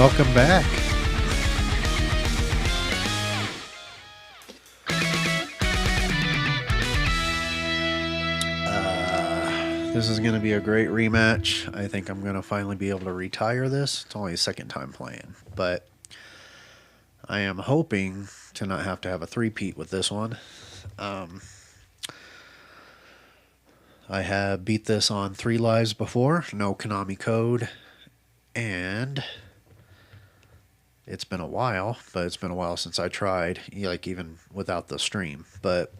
welcome back. This is going to be a great rematch. I think I'm going to finally be able to retire this. It's only a second time playing, but I am hoping to not have to have a three-peat with this one. I have beat this on 3 lives before, no Konami code, and it's been a while, but it's been a while since I tried, like even without the stream, but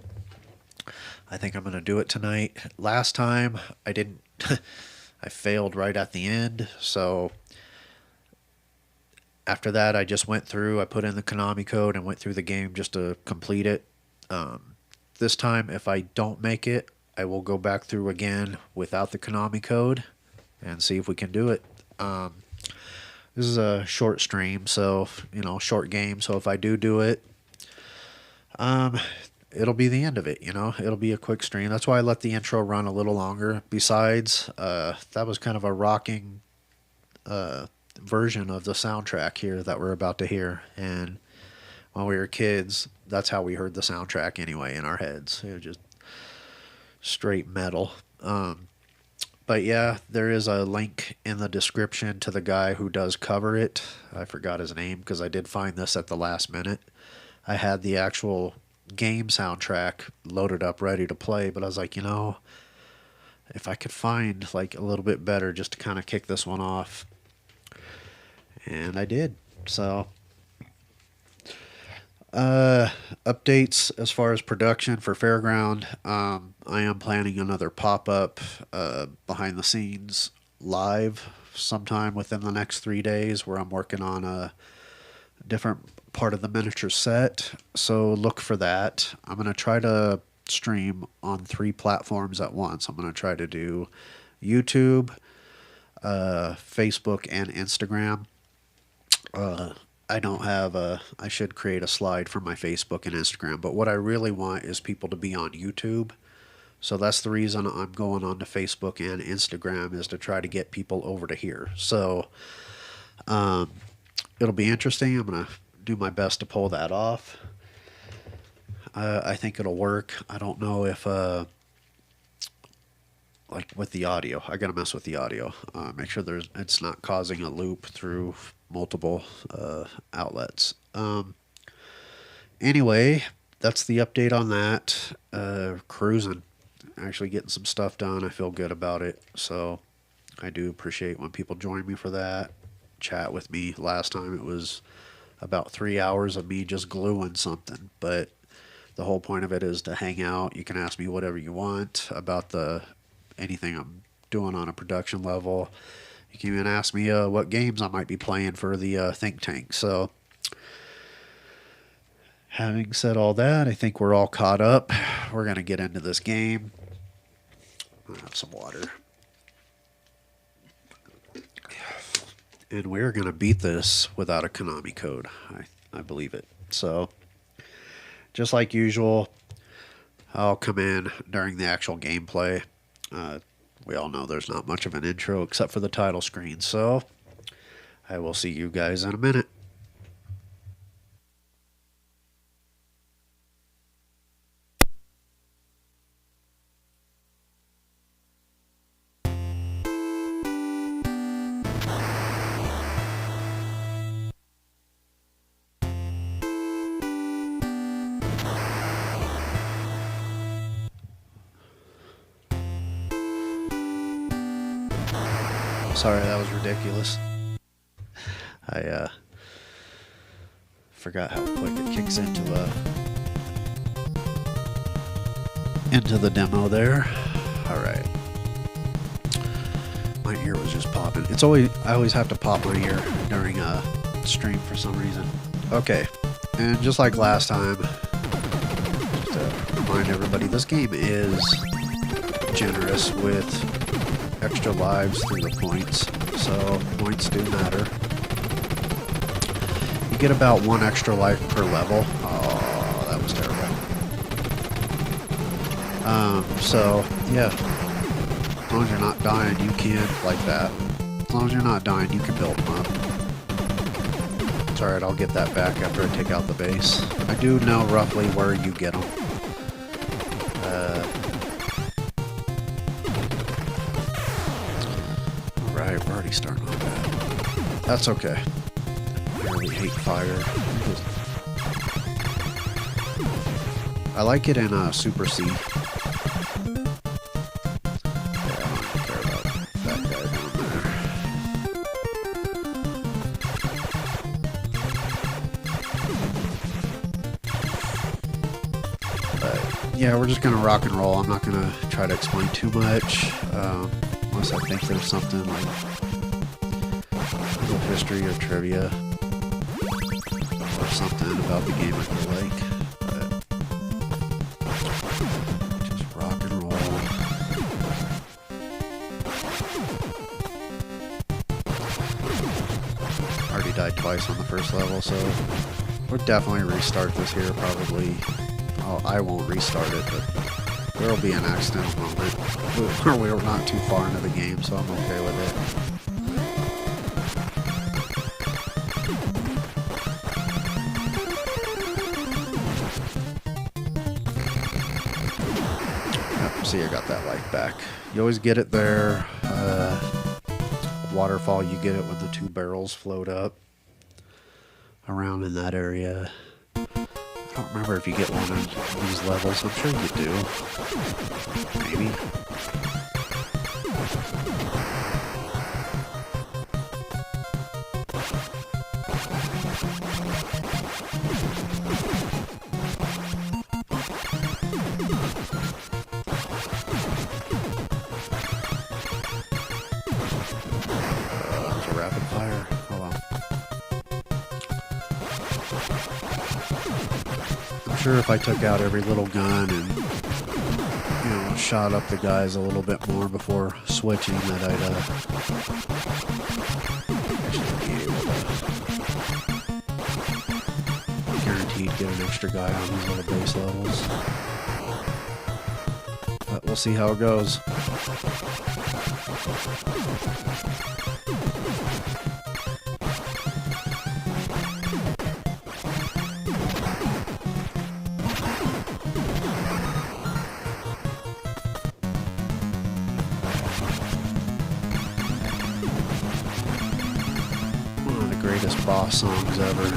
I think I'm going to do it tonight. Last time I didn't, I failed right at the end, so after that I just went through, I put in the Konami code and went through the game just to complete it. This time if I don't make it, I will go back through again without the Konami code and see if we can do it. This is a short stream, so, short game, so if I do it, it'll be the end of it, It'll be a quick stream. That's why I let the intro run a little longer. Besides, that was kind of a rocking version of the soundtrack here that we're about to hear. And when we were kids, that's how we heard the soundtrack anyway in our heads. It was just straight metal. But yeah, there is a link in the description to the guy who does cover it. I forgot his name because I did find this at the last minute. I had the actual game soundtrack loaded up ready to play, but I was like, if I could find like a little bit better just to kind of kick this one off, and I did. So updates as far as production for Phairground. I am planning another pop-up behind the scenes live sometime within the next 3 days where I'm working on a different part of the miniature set, so look for that. I'm going to try to stream on 3 platforms at once. I'm going to try to do YouTube, Facebook, and Instagram. I don't have I should create a slide for my Facebook and Instagram, but what I really want is people to be on YouTube. So that's the reason I'm going on to Facebook and Instagram, is to try to get people over to here. So it'll be interesting. I'm going to do my best to pull that off. I think it'll work. I don't know if like with the audio, I gotta mess with the audio, make sure it's not causing a loop through multiple outlets. Anyway, that's the update on that. Cruising, actually getting some stuff done. I feel good about it, so I do appreciate when people join me for that, chat with me. Last time it was about 3 hours of me just gluing something, but the whole point of it is to hang out. You can ask me whatever you want about anything I'm doing on a production level. You can even ask me what games I might be playing for the think tank. So having said all that, I think we're all caught up. We're going to get into this game. I'll have some water. And we're going to beat this without a Konami code. I believe it. So, just like usual, I'll come in during the actual gameplay. We all know there's not much of an intro except for the title screen. So, I will see you guys in a minute. Sorry, that was ridiculous. I forgot how quick it kicks into the demo there. All right. My ear was just popping. I always have to pop my ear during a stream for some reason. Okay, and just like last time, just to remind everybody, this game is generous with extra lives through the points, so points do matter. You get about 1 extra life per level. Oh, that was terrible. So yeah, as long as you're not dying, you can, like that. As long as you're not dying, you can build them up. alright, I'll get that back after I take out the base. I do know roughly where you get them. Alright, we're already starting on that. That's okay. I really hate fire. I like it in Super C. Yeah, I don't care about that guy down there. But yeah, we're just gonna rock and roll. I'm not gonna try to explain too much, unless I think there's something like a little history or trivia or something about the game I feel like. Died twice on the first level, so we'll definitely restart this here probably. Oh, I won't restart it, but there will be an accidental moment where we're not too far into the game, so I'm okay with it. Yep, see, I got that life back. You always get it there. Waterfall, you get it when the two barrels float up around in that area. I don't remember if you get one in these levels. I'm sure you do. Maybe. Rapid fire. Oh well. I'm sure if I took out every little gun and, you know, shot up the guys a little bit more before switching, that I'd actually be able to guaranteed get an extra guy on these little base levels. But we'll see how it goes. Greatest boss songs ever.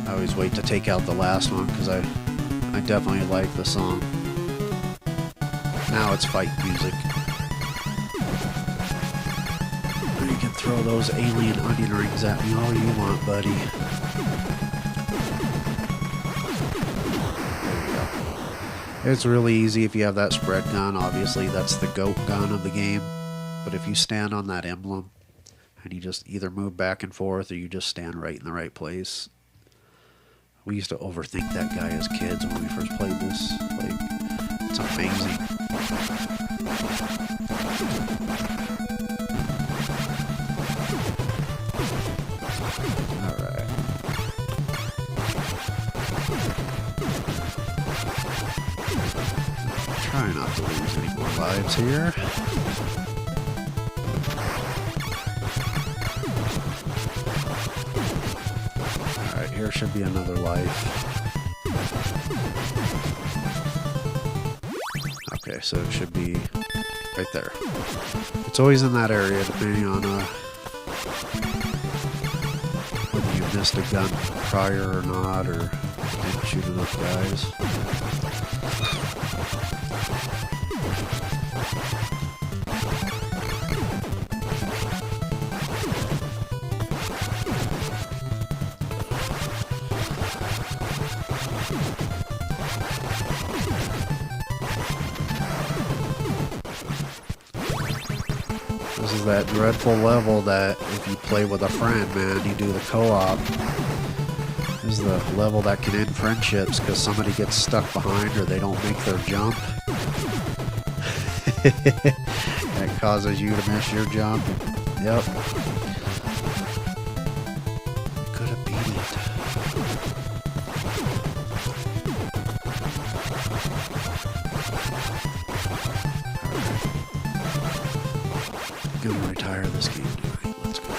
I always wait to take out the last one because I definitely like the song. Now it's fight music. You can throw those alien onion rings at me all you want, buddy. It's really easy if you have that spread gun. Obviously, that's the GOAT gun of the game. But if you stand on that emblem and you just either move back and forth or you just stand right in the right place. We used to overthink that guy as kids when we first played this. Like, it's amazing. Alright. Try not to lose any more lives here. Alright, here should be another life. Okay, so it should be right there. It's always in that area, depending on whether you missed a gun prior or not, or didn't shoot enough guys. This is that dreadful level that if you play with a friend, man, you do the co-op. This is the level that can end friendships because somebody gets stuck behind or they don't make their jump. That causes you to miss your jump. Yep. Could have beat it. gonna retire this game tonight. Let's go.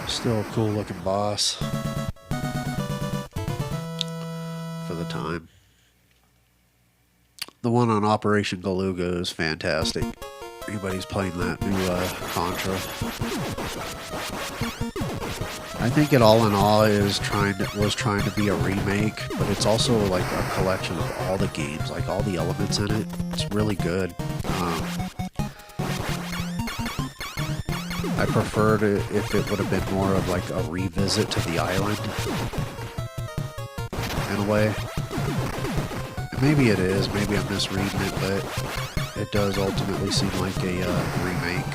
Still a cool looking boss for the time. The one on Operation Galuga is fantastic. Anybody's playing that new Contra. I think it all in all was trying to be a remake, but it's also like a collection of all the games, like all the elements in it. It's really good. I preferred it if it would have been more of like a revisit to the island, in a way. Maybe it is, maybe I'm misreading it, but it does ultimately seem like a remake.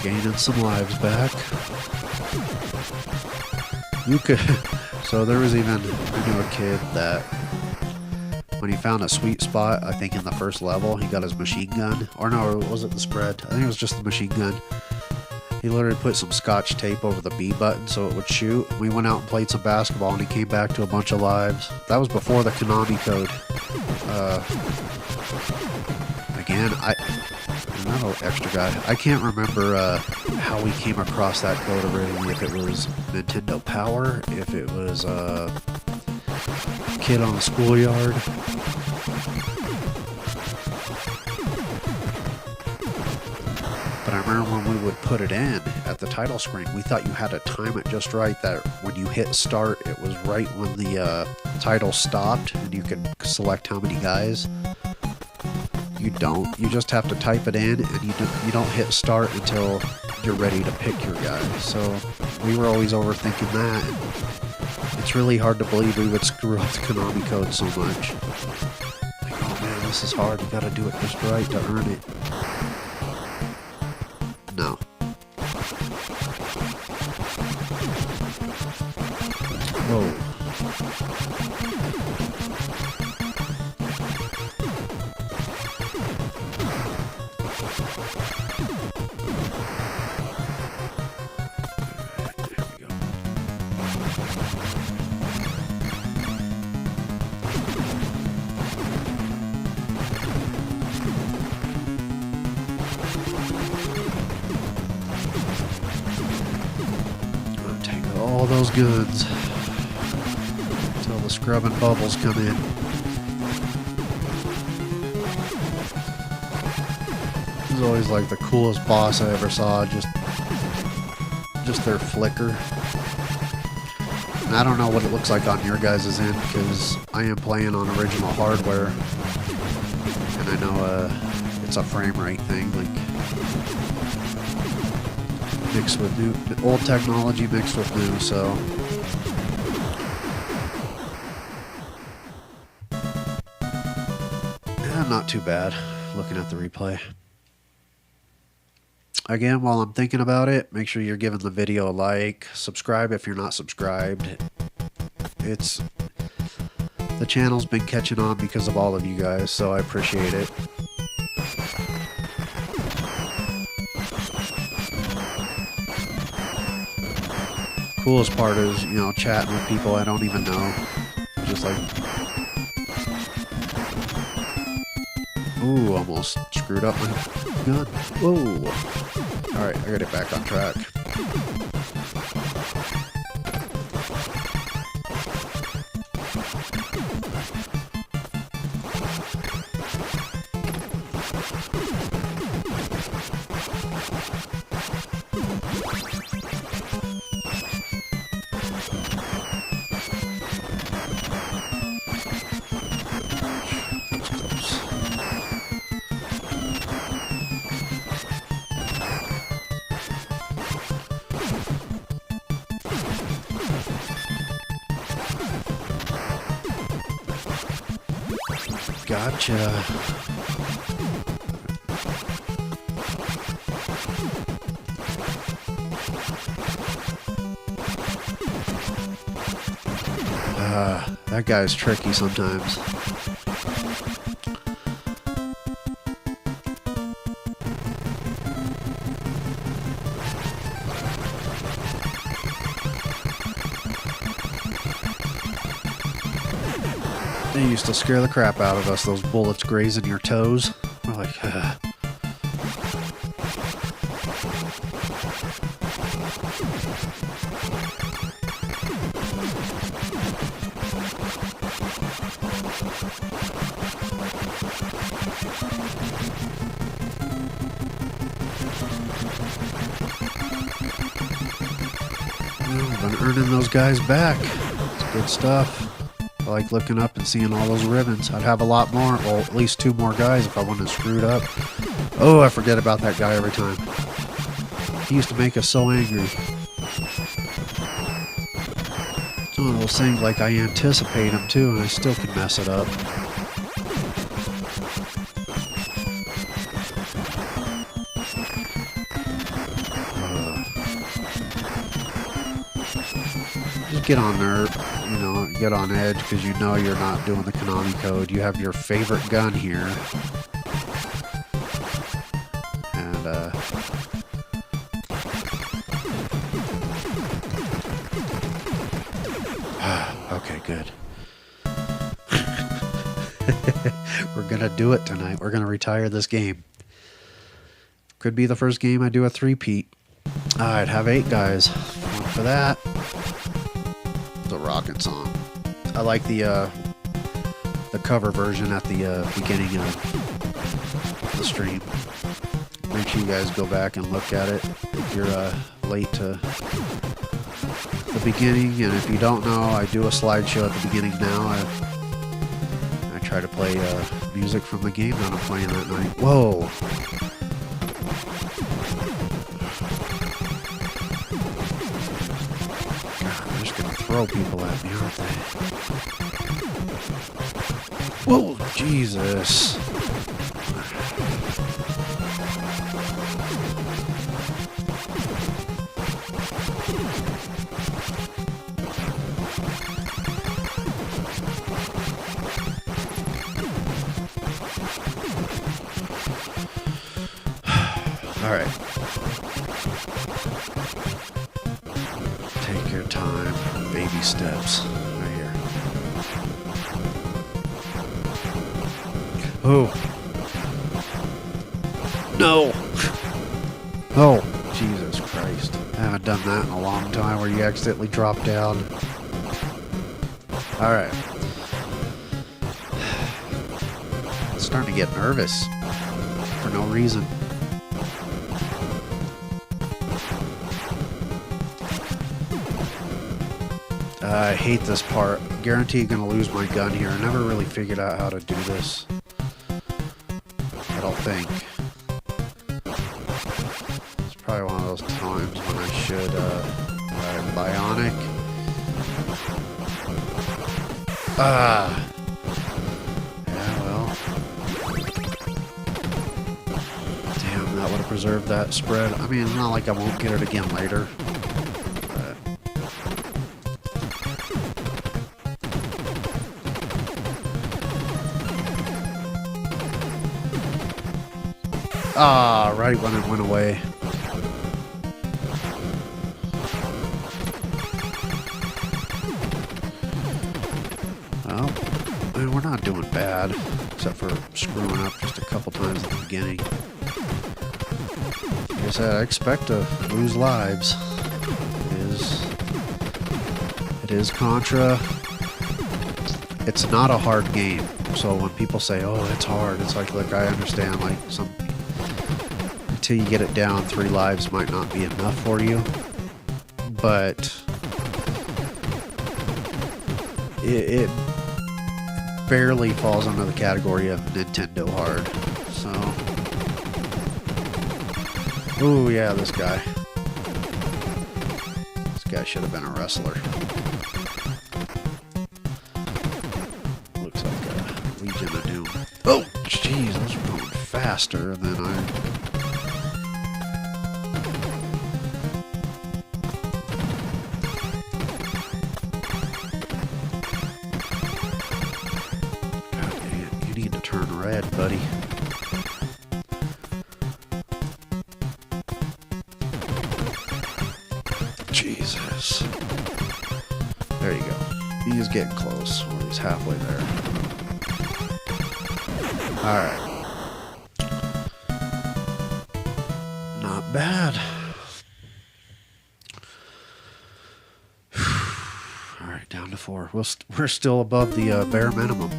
Gaining some lives back. You could. So there was even, I knew a kid that when he found a sweet spot, I think in the first level, he got his machine gun. Or no, was it the spread? I think it was just the machine gun. He literally put some scotch tape over the B button so it would shoot. We went out and played some basketball and he came back to a bunch of lives. That was before the Konami code. Again, another extra guy. I can't remember how we came across that code originally, if it was Nintendo Power, if it was a kid on the schoolyard. But I remember when we would put it in at the title screen, we thought you had to time it just right, that when you hit start, it was right when the title stopped, and you could select how many guys. You don't. You just have to type it in, and you don't hit start until you're ready to pick your guy. So we were always overthinking that. And it's really hard to believe we would screw up the Konami code so much. Like, oh man, this is hard. You gotta do it just right to earn it. No. Whoa. All those goods until the scrubbing bubbles come in. This is always like the coolest boss I ever saw, just their flicker. And I don't know what it looks like on your guys' end, because I am playing on original hardware, and I know it's a frame rate thing, like mixed with new, old technology mixed with new, so yeah, not too bad looking at the replay. Again, while I'm thinking about it, make sure you're giving the video a like, subscribe if you're not subscribed. The channel's been catching on because of all of you guys, so I appreciate it. Coolest part is, you know, chatting with people I don't even know. Just like, ooh, almost screwed up my gun. Whoa. Alright, I got it back on track. Gotcha. That guy's tricky sometimes. They used to scare the crap out of us, those bullets grazing your toes. We're like, I've been earning those guys back. It's good stuff. I like looking up and seeing all those ribbons. I'd have a lot more, well, at least 2 more guys if I wouldn't have screwed up. Oh, I forget about that guy every time. He used to make us so angry. It's one of those things like I anticipate him too, and I still can mess it up. Just get on there, you know, get on edge because you know you're not doing the Konami code. You have your favorite gun here. And, okay, good. We're gonna do it tonight. We're gonna retire this game. Could be the first game I do a 3-peat. I'd have 8 guys. One for that. The rocket song. I like the cover version at the beginning of the stream. Make sure you guys go back and look at it if you're late to the beginning, and if you don't know, I do a slideshow at the beginning now. I try to play music from the game that I'm playing that night. Whoa! They're just gonna throw people at me, aren't they? Whoa, Jesus. All right. Take your time. Baby steps. Right here. Oh. No. Oh, Jesus Christ. I haven't done that in a long time where you accidentally drop down. All right. It's starting to get nervous for no reason. I hate this part. Guaranteed gonna lose my gun here. I never really figured out how to do this. I don't think. It's probably one of those times when I should, bionic. Yeah, well. Damn, that would have preserved that spread. I mean, it's not like I won't get it again later. Ah, right when it went away. Well, I mean, we're not doing bad, except for screwing up just a couple times at the beginning. Like I said, I expect to lose lives. It is Contra. It's not a hard game. So when people say, "Oh, it's hard," it's like, look, I understand. Like until you get it down, 3 lives might not be enough for you, but it barely falls under the category of Nintendo hard. So, oh yeah, this guy should have been a wrestler. Looks like a Legion gonna do. Oh, jeez, those are going faster than I. God damn, you need to turn red, buddy. Jesus. There you go. He is getting close. Or he's halfway there. Alright. Not bad. Alright, down to 4. We're still above the bare minimum.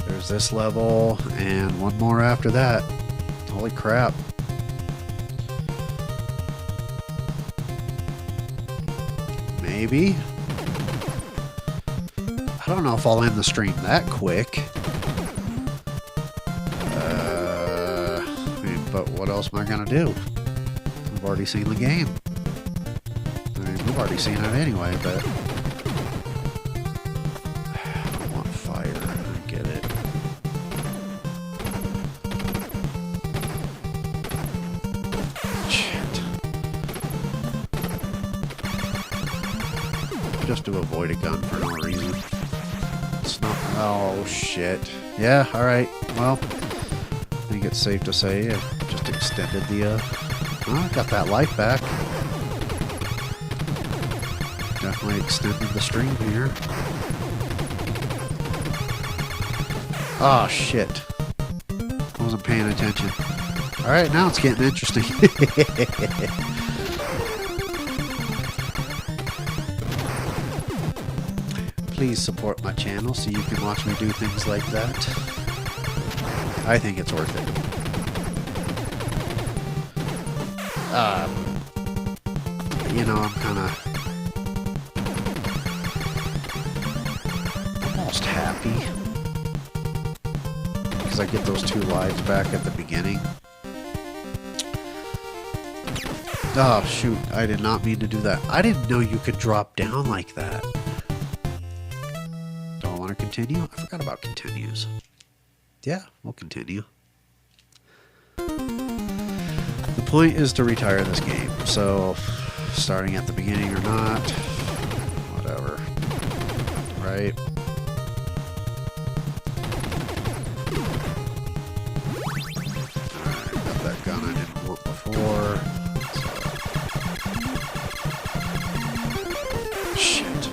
There's this level, and one more after that. Holy crap. Maybe. I don't know if I'll end the stream that quick. I mean, but what else am I gonna do? We've already seen the game. I mean, we've already seen it anyway, but I want fire. I get it. Shit. Just to avoid a gun for no reason. It's not. Oh shit. Yeah. All right. Well, I think it's safe to say I just extended the. Oh, I got that life back. Definitely extended the stream here. Oh shit. I wasn't paying attention. All right, now it's getting interesting. Please support my channel so you can watch me do things like that. I think it's worth it. You know, I'm kind of almost happy because I get those 2 lives back at the beginning. Oh shoot, I did not mean to do that. I didn't know you could drop down like that. Do I want to continue? I forgot about continues. Yeah, we'll continue. The point is to retire this game, so starting at the beginning or not, whatever. Right? Alright, got that gun I didn't want before. Shit.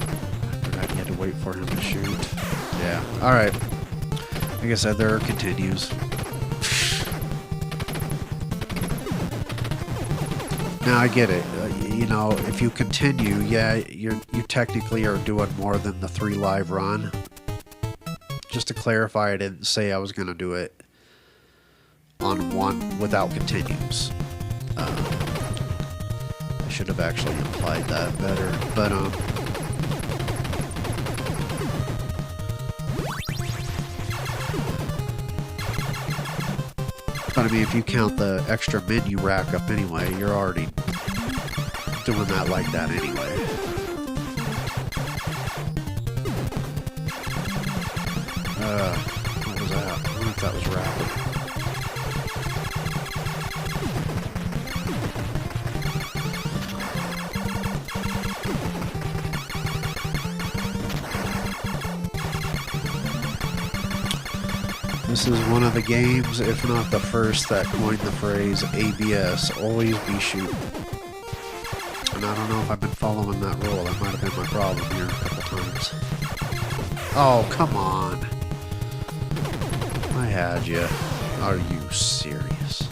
I forgot you had to wait for him to shoot. Yeah, alright. Like I said, there are continues. Now I get it. You know, if you continue, yeah, you technically are doing more than the 3 live run. Just to clarify, I didn't say I was going to do it on 1 without continues. I should have actually implied that better, but I mean, if you count the extra menu rack up anyway, you're already doing that like that anyway. What was that? I wonder if that was rapid. This is one of the games, if not the first, that coined the phrase ABS, always be shooting. And I don't know if I've been following that rule. That might have been my problem here a couple times. Oh, come on. I had you. Are you serious?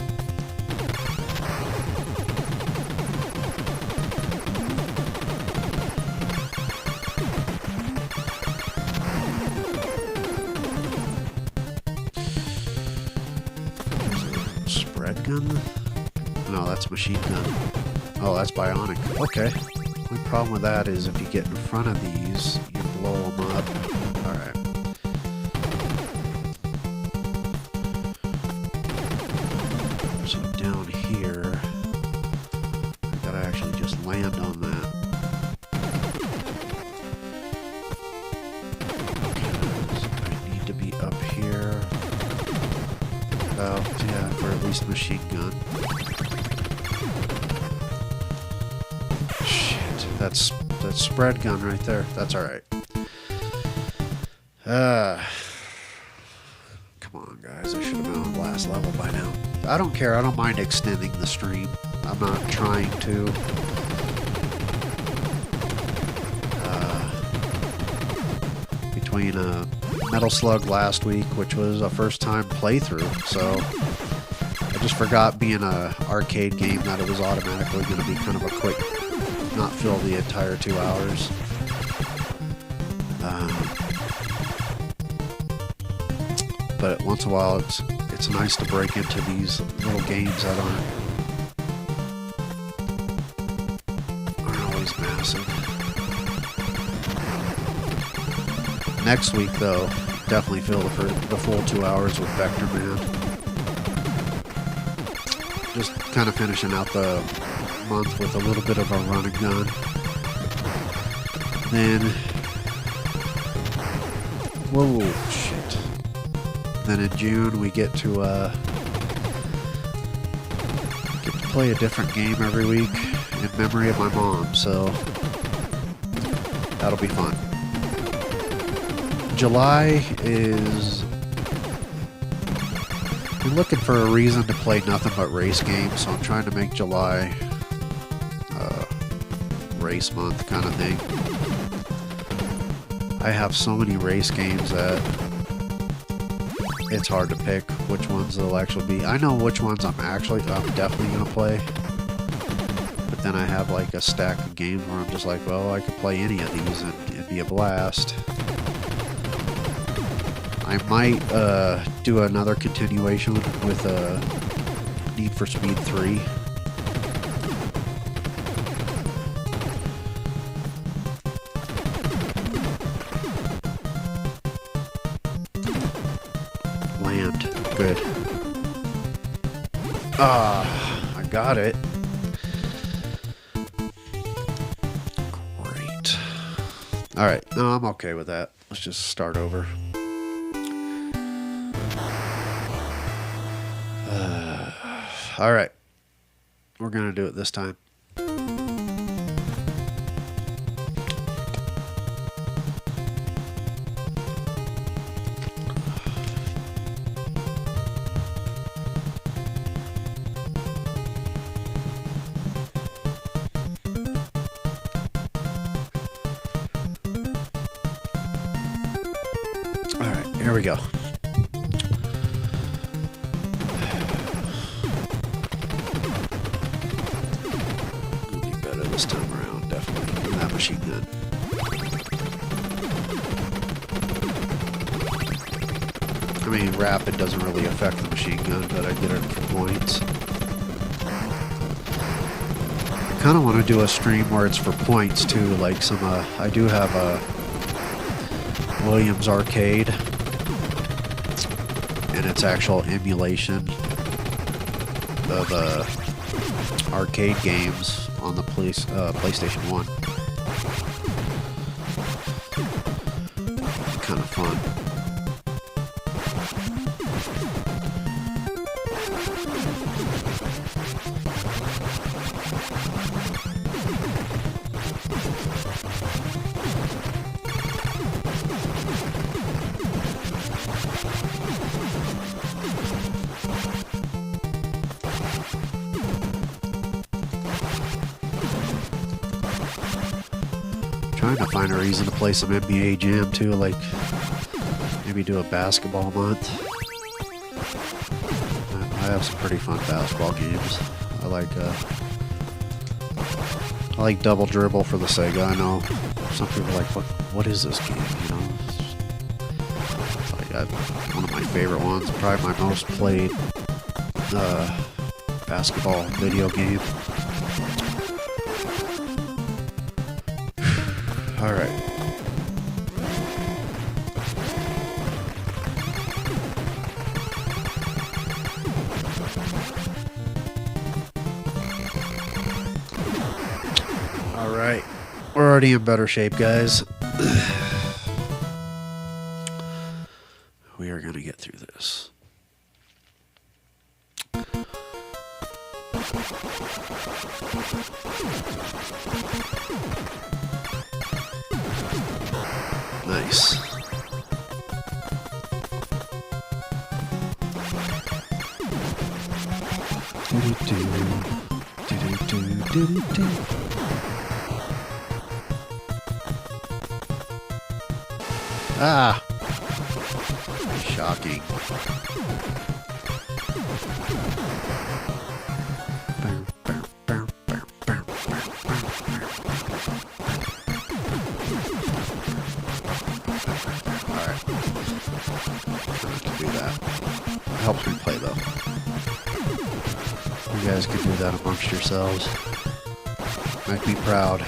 Spread gun? No, that's machine gun. Oh, that's bionic. Okay. The problem with that is if you get in front of these, you blow them up. Alright. So down here, I gotta actually just land on that. Well, yeah, for at least machine gun. Shit, that's spread gun right there. That's alright. Come on, guys. I should have been on the last level by now. I don't care. I don't mind extending the stream. I'm not trying to. Between Metal Slug last week, which was a first-time playthrough, so I just forgot being a arcade game that it was automatically going to be kind of a quick, not fill the entire 2 hours. But once in a while, it's nice to break into these little games that aren't always massive. Next week, though, definitely fill the full 2 hours with Vector Man. Just kind of finishing out the month with a little bit of a run and gun. Then, whoa, shit. Then in June we get to play a different game every week in memory of my mom, so that'll be fun. July is... I'm looking for a reason to play nothing but race games, so I'm trying to make July race month kind of thing. I have so many race games that it's hard to pick which ones they'll actually be. I know which ones I'm definitely gonna play, but then I have like a stack of games where I'm just like, well, I could play any of these and it'd be a blast. I might do another continuation with Need for Speed 3. Land. Good. I got it. Great. Alright, no, I'm okay with that. Let's just start over. Alright. We're gonna do it this time. Alright, here we go. This time around, definitely that machine gun. I mean, rapid doesn't really affect the machine gun, but I get it for points. I kind of want to do a stream where it's for points too, like some. I do have a Williams Arcade, and it's actual emulation of arcade games on the PlayStation 1. Kind of fun. Trying to find a reason to play some NBA Jam too, like maybe do a basketball month. I have some pretty fun basketball games. I like Double Dribble for the Sega. I know some people are like, what is this game? You know, it's like one of my favorite ones. Probably my most played basketball video game. All right. All right. We're already in better shape, guys. We are going to get through this. Nice. Ah! Shocking. Alright. Do that. It helps me play though. You guys could do that amongst yourselves. Make me proud.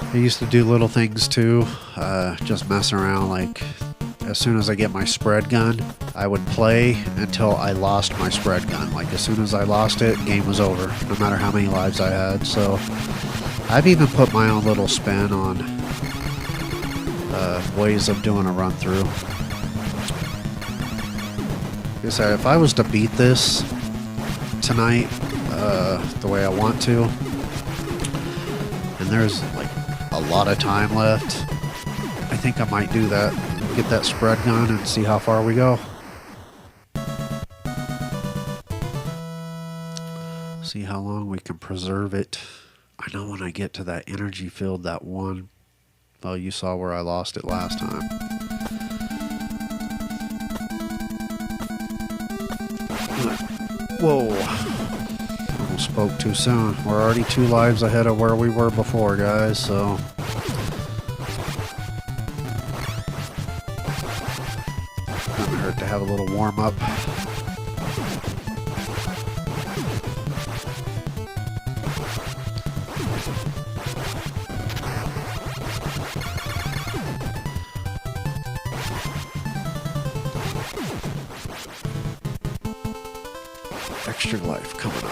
I used to do little things too, just mess around. Like as soon as I get my spread gun, I would play until I lost my spread gun. Like as soon as I lost it, game was over, no matter how many lives I had. So I've even put my own little spin on ways of doing a run through. Like I said, if I was to beat this tonight the way I want to, and there's like a lot of time left, I think I might do that. Get that spread gun and see how far we go. See how long we can preserve it. I know when I get to that energy field, that one, well, you saw where I lost it last time. Whoa. Almost spoke too soon. We're already 2 lives ahead of where we were before, guys, so... Doesn't hurt to have a little warm-up. Extra life coming up.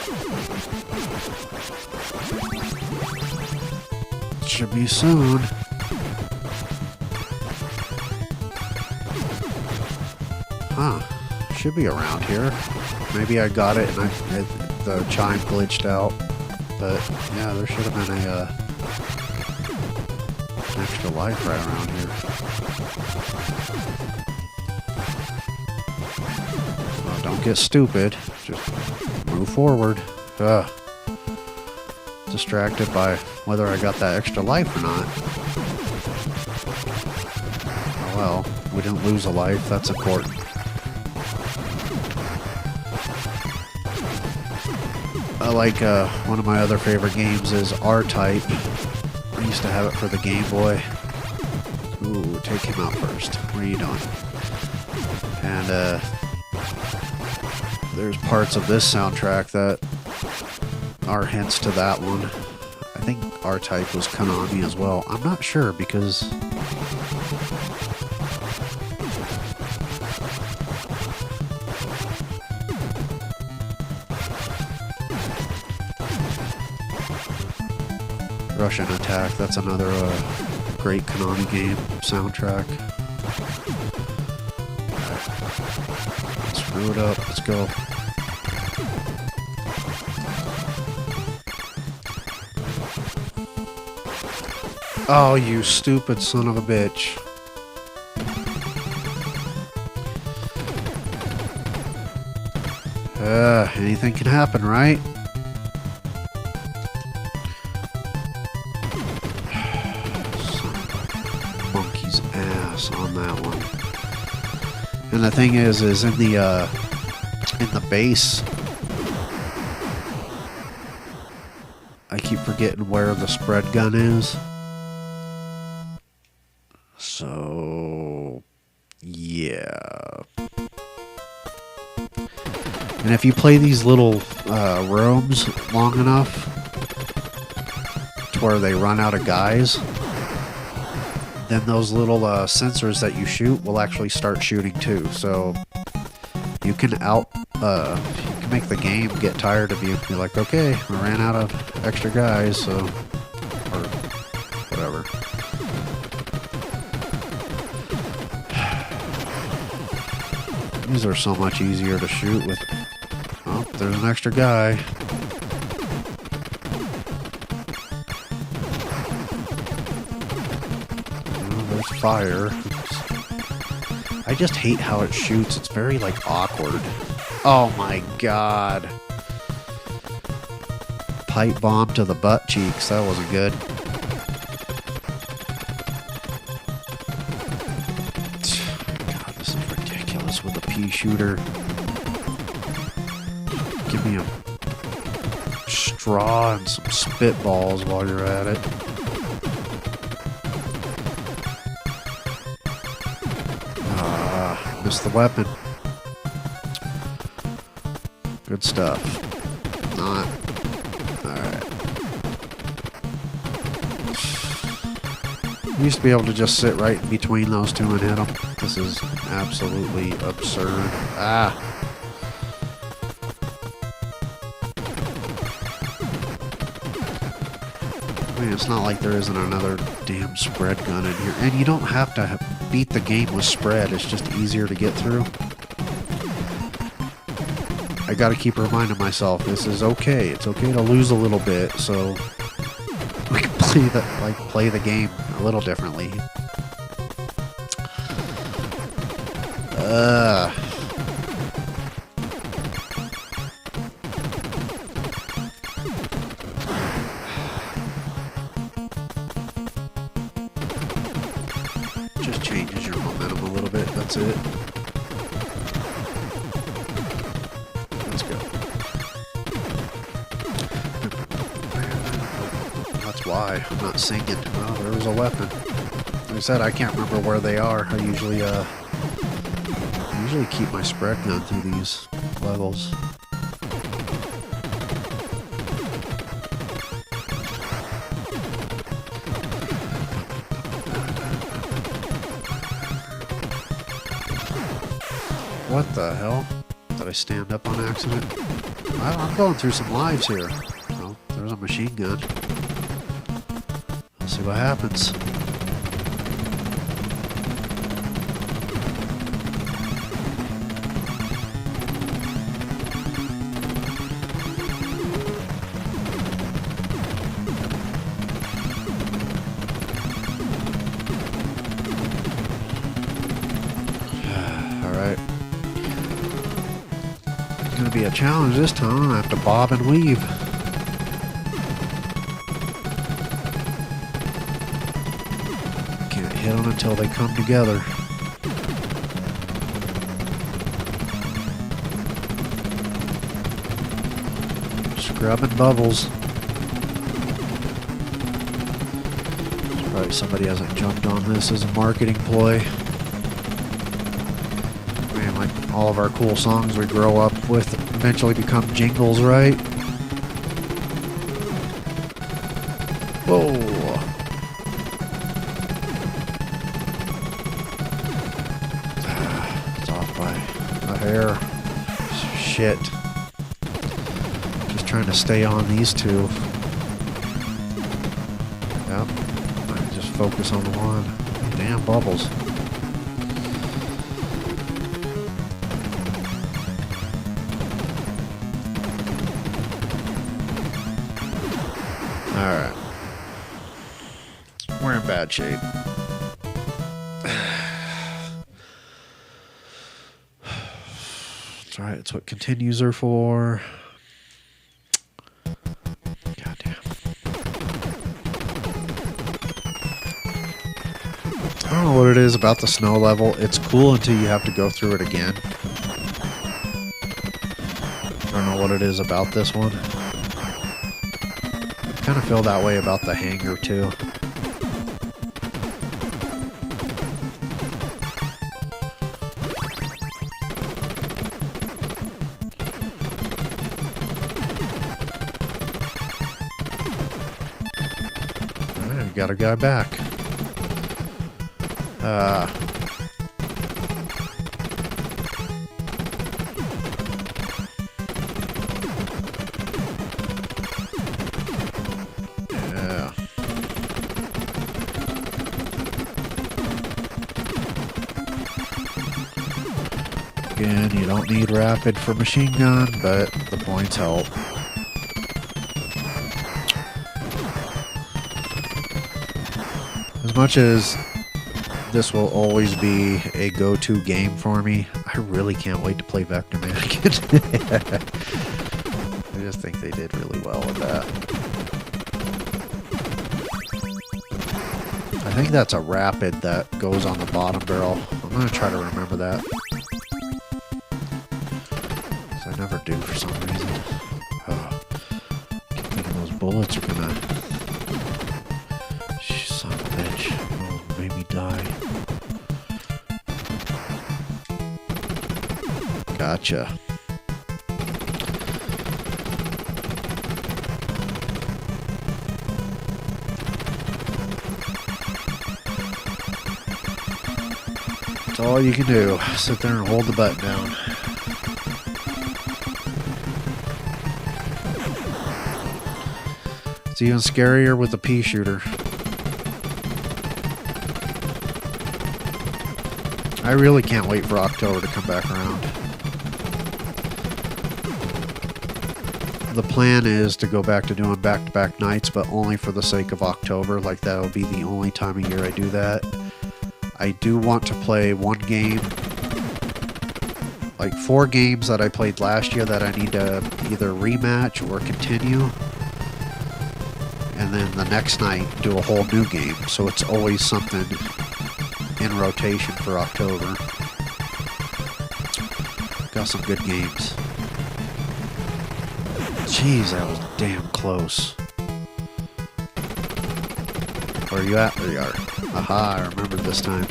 Should be soon. Huh. Should be around here. Maybe I got it and the chime glitched out. But yeah, there should have been an extra life right around here. Well, don't get stupid. Just move forward. Distracted by whether I got that extra life or not. Oh well, we didn't lose a life. That's important. I like one of my other favorite games is R-Type. I used to have it for the Game Boy. Ooh, take him out first. What are you doing? And there's parts of this soundtrack that are hints to that one. I think R-Type was Konami as well. I'm not sure because Russian Attack, that's another great Konami game soundtrack. Right. Screw it up, let's go. Oh, you stupid son of a bitch. Anything can happen, right? Monkey's ass on that one. And the thing is in the base, I keep forgetting where the spread gun is. So, yeah. And if you play these little rooms long enough to where they run out of guys, then those little sensors that you shoot will actually start shooting too. So you can make the game get tired of you. You're like, okay, I ran out of extra guys, so, or whatever. These are so much easier to shoot with. Oh, there's an extra guy. Oh, there's fire. I just hate how it shoots. It's very, like, awkward. Oh my god. Pipe bomb to the butt cheeks. That wasn't good. God, this is ridiculous with a pea shooter. Give me a straw and some spitballs while you're at it. Missed the weapon. Good stuff. Not. Alright. Used to be able to just sit right in between those two and hit them. This is absolutely absurd. Ah! I mean, it's not like there isn't another damn spread gun in here. And you don't have to beat the game with spread. It's just easier to get through. I gotta keep reminding myself this is okay. It's okay to lose a little bit, so we can play the game a little differently. Just changes your momentum a little bit. That's it. Why? I'm not singing. Well, there was a weapon. Like I said, I can't remember where they are. I usually keep my spread gun through these levels. What the hell? Did I stand up on accident? I'm going through some lives here. Oh, there's a machine gun. See what happens. Alright. It's gonna be a challenge this time. I have to bob and weave. Hit them until they come together. Scrubbing bubbles. Probably somebody hasn't jumped on this as a marketing ploy. Man, like all of our cool songs we grow up with eventually become jingles, right? Whoa. Hair. Shit. Just trying to stay on these two. Yep. I just focus on the one. Damn bubbles. Alright. We're in bad shape. Alright, that's what continues are for. Goddamn. I don't know what it is about the snow level. It's cool until you have to go through it again. I don't know what it is about this one. I kind of feel that way about the hangar too. got a guy back. Yeah. Again, you don't need rapid for machine gun, but the points help. As much as this will always be a go-to game for me, I really can't wait to play Vector Man again. I just think they did really well with that. I think that's a rapid that goes on the bottom barrel. I'm going to try to remember that. Because I never do for some reason. Oh, I keep thinking those bullets are going to... Son of a bitch. Oh, made me die. Gotcha. That's all you can do. Sit there and hold the button down. It's even scarier with the pea shooter. I really can't wait for October to come back around. The plan is to go back to doing back-to-back nights, but only for the sake of October. Like, that'll be the only time of year I do that. I do want to play one game, like 4 games that I played last year that I need to either rematch or continue. And then the next night do a whole new game. So it's always something in rotation for October. Got some good games. Jeez, that was damn close. Where are you at? There you are. Aha, I remembered this time.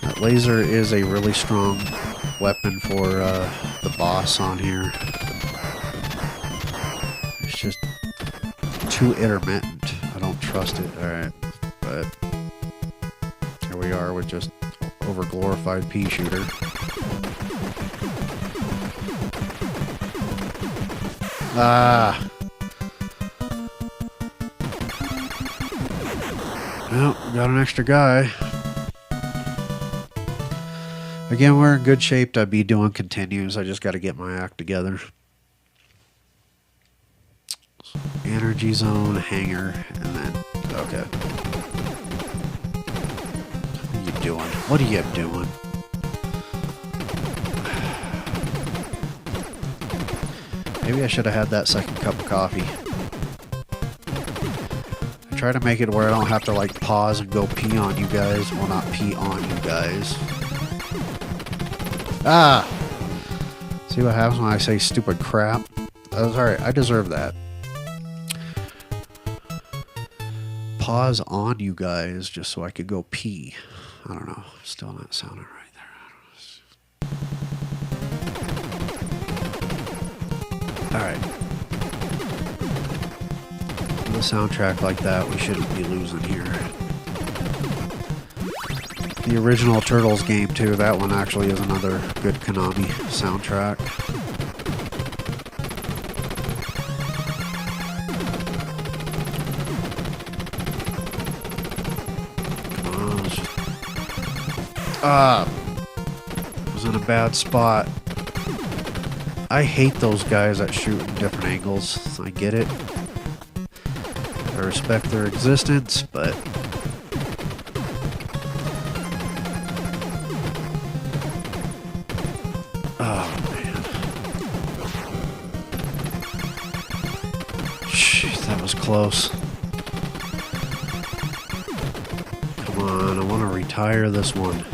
That laser is a really strong weapon for the boss on here. It's just too intermittent. I don't trust it. Alright, but here we are with just over-glorified pea shooter. Ah! Well, got an extra guy. Again, we're in good shape to be doing continues. I just got to get my act together. Energy zone, hangar, and then... Okay. What are you doing? What are you doing? Maybe I should have had that second cup of coffee. I try to make it where I don't have to, like, pause and go pee on you guys. Well, not pee on you guys. Ah! See what happens when I say stupid crap? That was alright. I deserve that. Pause on you guys just so I could go pee. I don't know. Still not sounding right there. Alright. With a soundtrack like that, we shouldn't be losing here. The original Turtles game, too. That one actually is another good Konami soundtrack. Was in a bad spot. I hate those guys that shoot in different angles. I get it. I respect their existence, but... Oh, man. Jeez, that was close. Come on, I want to retire this one.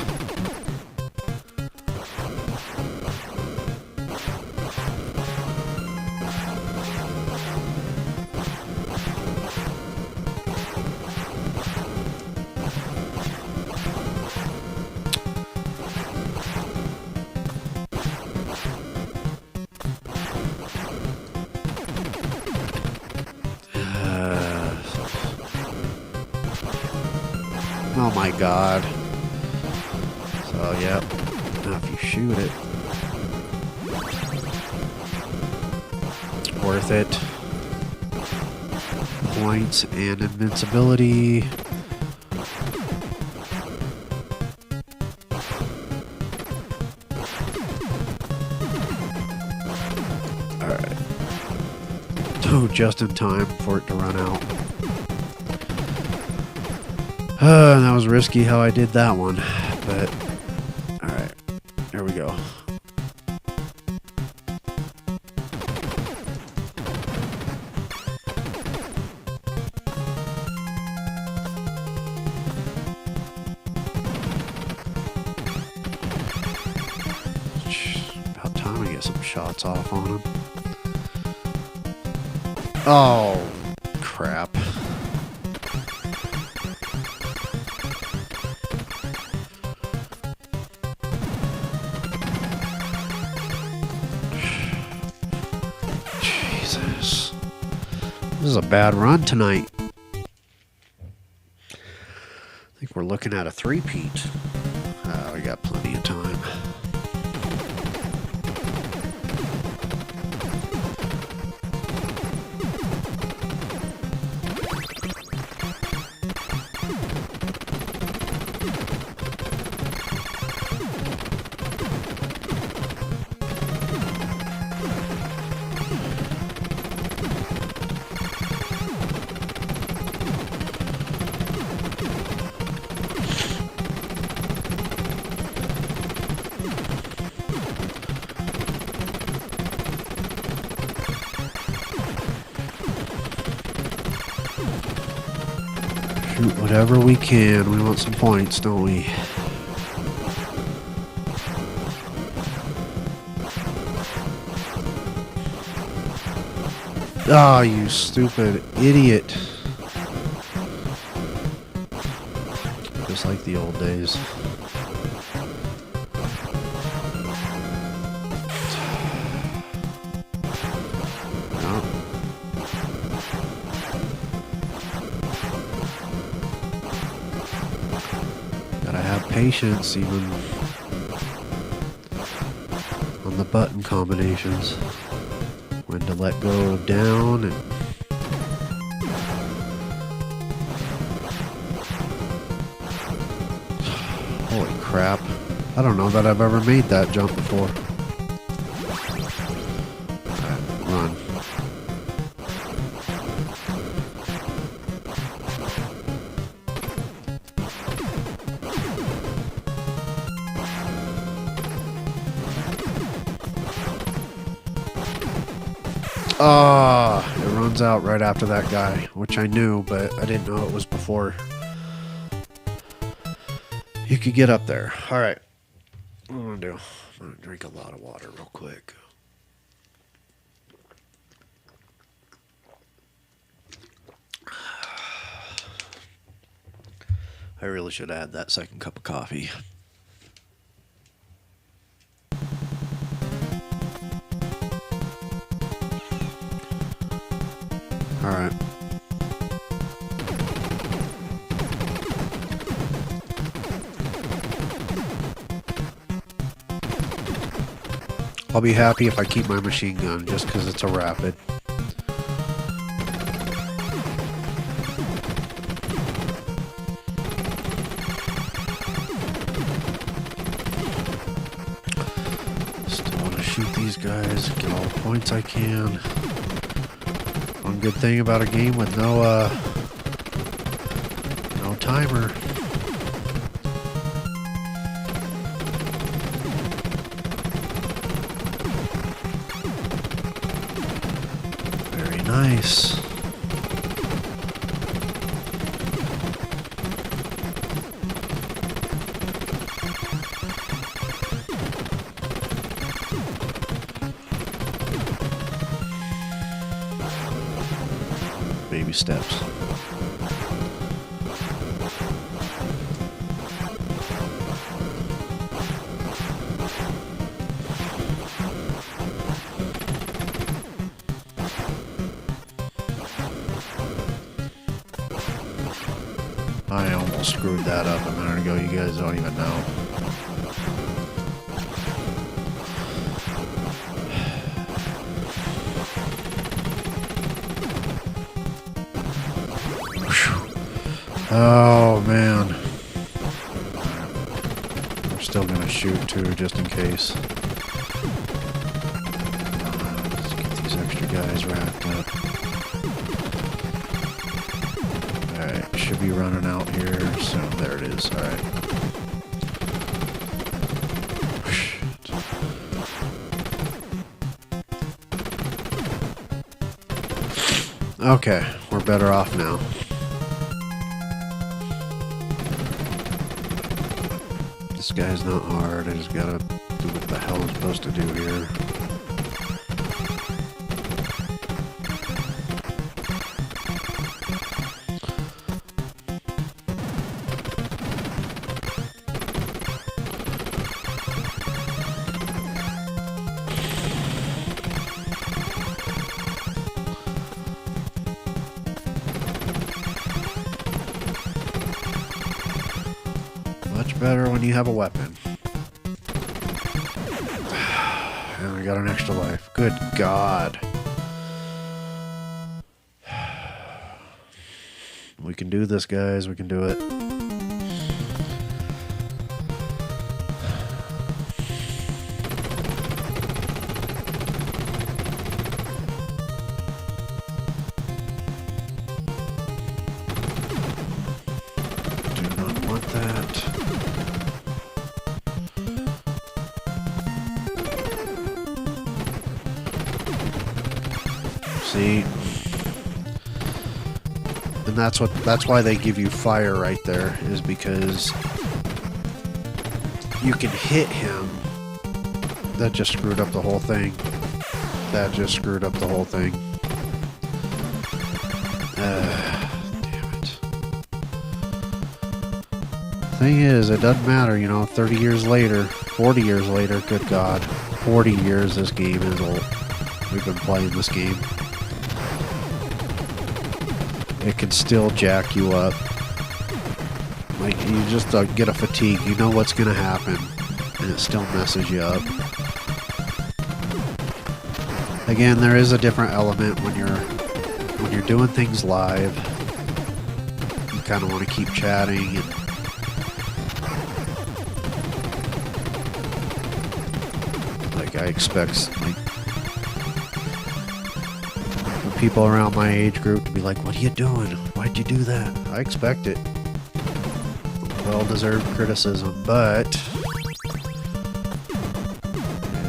Oh my god. So, yep. Now if you shoot it. Worth it. Points and invincibility. Alright. Oh, just in time for it to run out. That was risky how I did that one. But, alright. There we go. About time I get some shots off on him. Oh, crap. Jesus. This is a bad run tonight. I think we're looking at a three-peat. We got plenty of time. Shoot whatever we can. We want some points, don't we? Oh, you stupid idiot. Just like the old days. No. Gotta have patience even on the button combinations. When to let go of down and holy crap. I don't know that I've ever made that jump before. Alright, run. It runs out right after that guy, which I knew, but I didn't know it was before you could get up there. Alright, what I'm gonna do, I'm gonna drink a lot of water real quick. I really should add that second cup of coffee. Alright. I'll be happy if I keep my machine gun just because it's a rapid. Still want to shoot these guys, get all the points I can. One good thing about a game with no timer. Very nice. Baby steps. I almost screwed that up a minute ago. You guys don't even know. Oh, man. I'm still gonna shoot, too, just in case. Let's get these extra guys wrapped up. Alright, should be running out here. So, there it is. Alright. Okay, we're better off now. This guy's not hard. I just gotta do what the hell I'm supposed to do here. Better when you have a weapon. And I got an extra life. Good God. We can do this, guys. We can do it. Do not want that. See, and that's why they give you fire right there, is because you can hit him. That just screwed up the whole thing. That just screwed up the whole thing. Damn it. Thing is, it doesn't matter, you know, 30 years later, 40 years later, good God, 40 years this game is old. We've been playing this game. It can still jack you up. Like, you just get a fatigue. You know what's going to happen, and it still messes you up. Again, there is a different element when you're doing things live. You kind of want to keep chatting and like I expect like people around my age group to be like, what are you doing? Why'd you do that? I expect it. Well-deserved criticism, but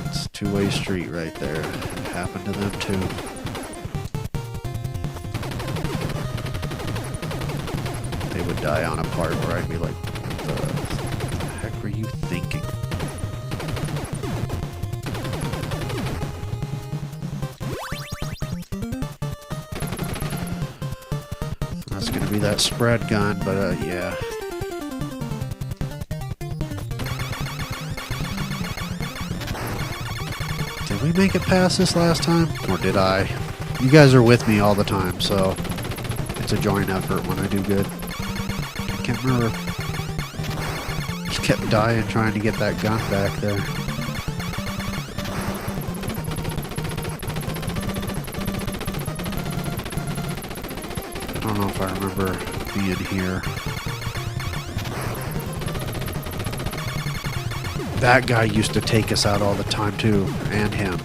it's a two-way street right there. It happened to them too. They would die on a part where I'd be like, what the heck were you thinking? That's going to be that spread gun, but yeah. Did we make it past this last time? Or did I? You guys are with me all the time, so it's a joint effort when I do good. I can't remember. Just kept dying trying to get that gun back there. I don't know if I remember being here. That guy used to take us out all the time too, and him.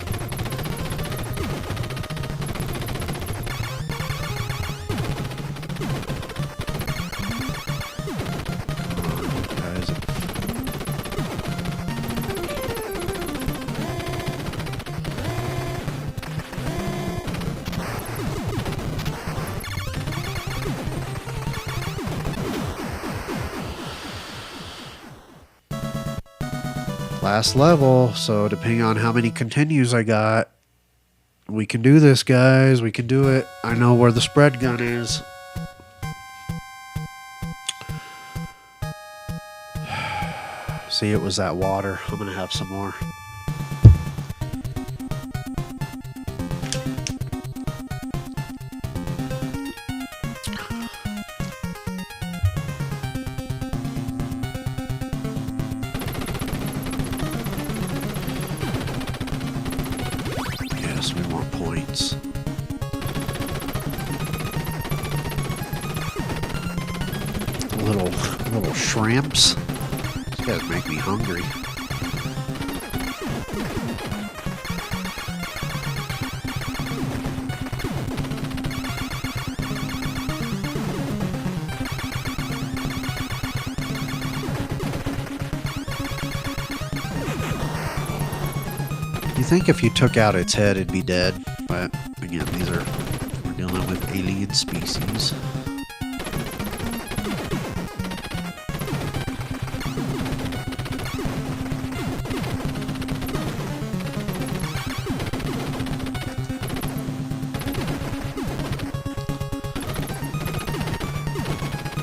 Last level, so depending on how many continues I got, we can do this, guys. We can do it. I know where the spread gun is. See, it was that water. I'm gonna have some more. Yes, we want points. Little shrimps. These guys make me hungry. You think if you took out its head, it'd be dead, but again, we're dealing with alien species.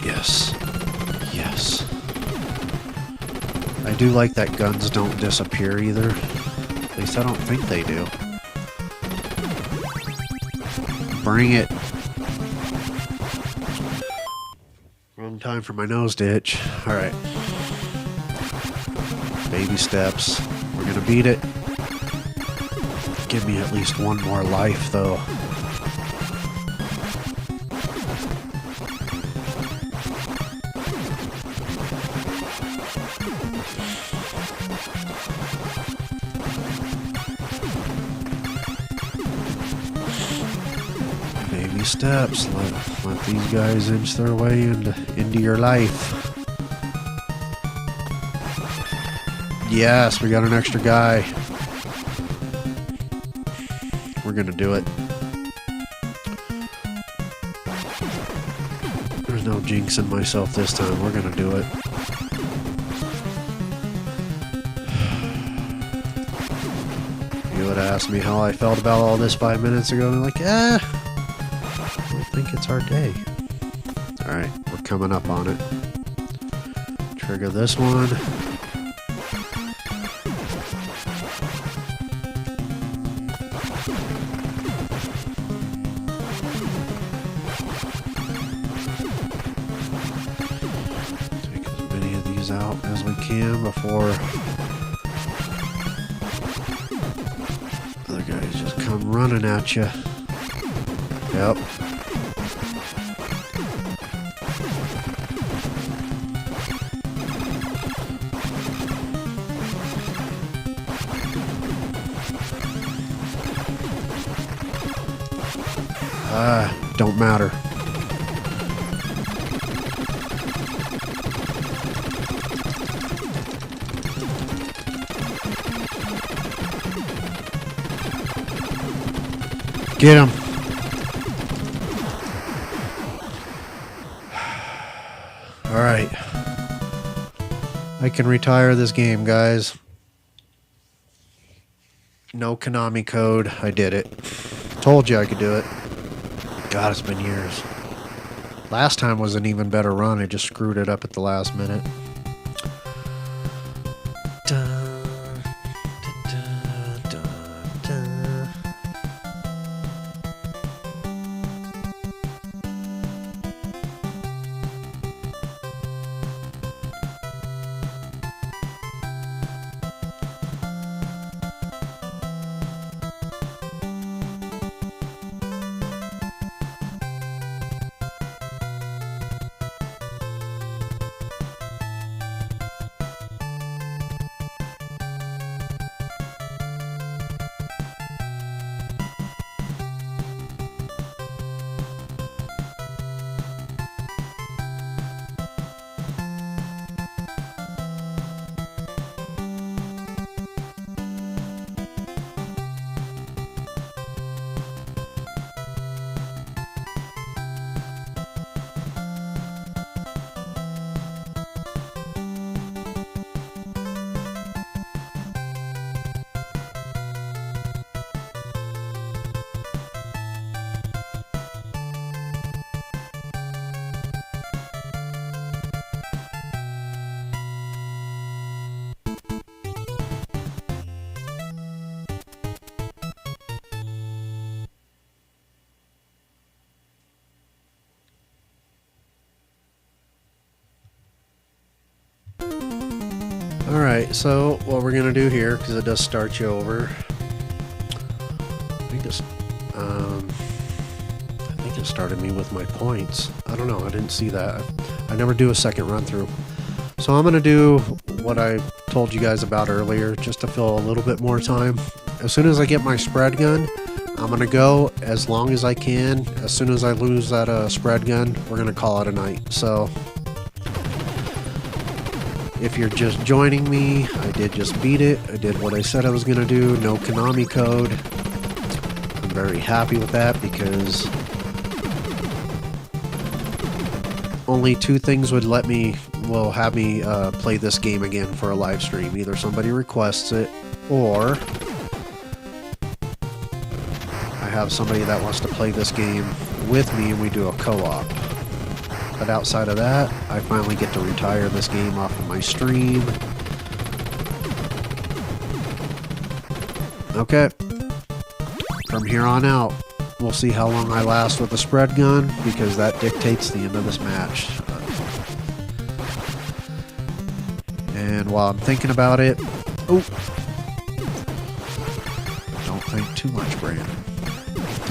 Yes. Yes. I do like that guns don't disappear either. At least I don't think they do. Bring it. Wrong time for my nose to itch. Alright. Baby steps. We're gonna beat it. Give me at least one more life, though. Baby steps. Let these guys inch their way into your life. Yes, we got an extra guy. We're gonna do it. There's no jinxing myself this time. We're gonna do it. You would ask me how I felt about all this 5 minutes ago, and I'm like, I think it's our day. Alright, we're coming up on it. Trigger this one. Take as many of these out as we can before other guys just come running at you. Yep. Don't matter. Get him. All right. I can retire this game, guys. No Konami code. I did it. Told you I could do it. God, it's been years. Last time was an even better run. I just screwed it up at the last minute. Alright, so what we're going to do here, because it does start you over, I think it started me with my points. I don't know. I didn't see that. I never do a second run through. So I'm going to do what I told you guys about earlier, just to fill a little bit more time. As soon as I get my spread gun, I'm going to go as long as I can. As soon as I lose that spread gun, we're going to call it a night. So if you're just joining me, I did just beat it. I did what I said I was going to do. No Konami code. I'm very happy with that because only two things will have me play this game again for a live stream. Either somebody requests it, or I have somebody that wants to play this game with me and we do a co-op. But outside of that, I finally get to retire this game off of my stream. Okay. From here on out, we'll see how long I last with the spread gun, because that dictates the end of this match. And while I'm thinking about it... Oh! Don't think too much, Brandon.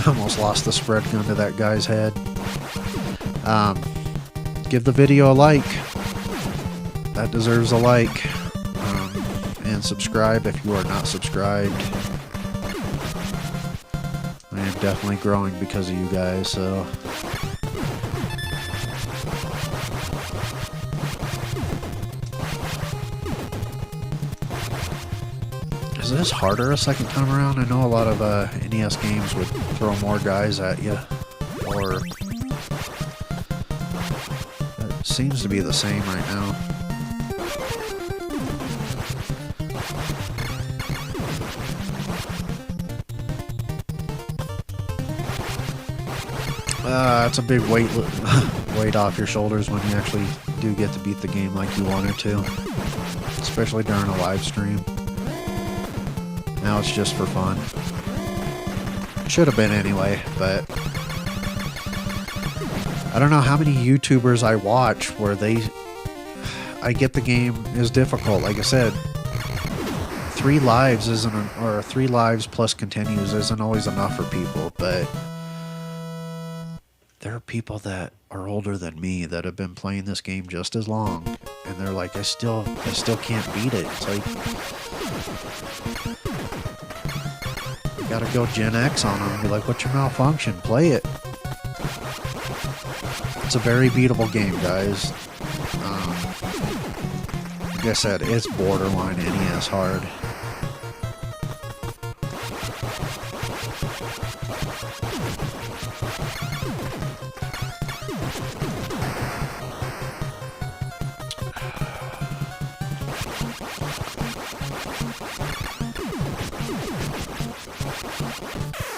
Almost lost the spread gun to that guy's head. Give the video a like. That deserves a like. And subscribe if you are not subscribed. I am definitely growing because of you guys, so... Is this harder a second time around? I know a lot of NES games would throw more guys at you, or... It seems to be the same right now. It's a big weight off your shoulders when you actually do get to beat the game like you wanted to, especially during a live stream. Now it's just for fun. Should have been anyway, but I don't know how many YouTubers I watch where I get the game is difficult. Like I said, 3 lives or 3 lives plus continues isn't always enough for people, but there are people that are older than me that have been playing this game just as long, and they're like, I still can't beat it. It's like, you gotta go Gen X on them. Be like, what's your malfunction? Play it. It's a very beatable game, guys. Like I said, it's borderline NES hard.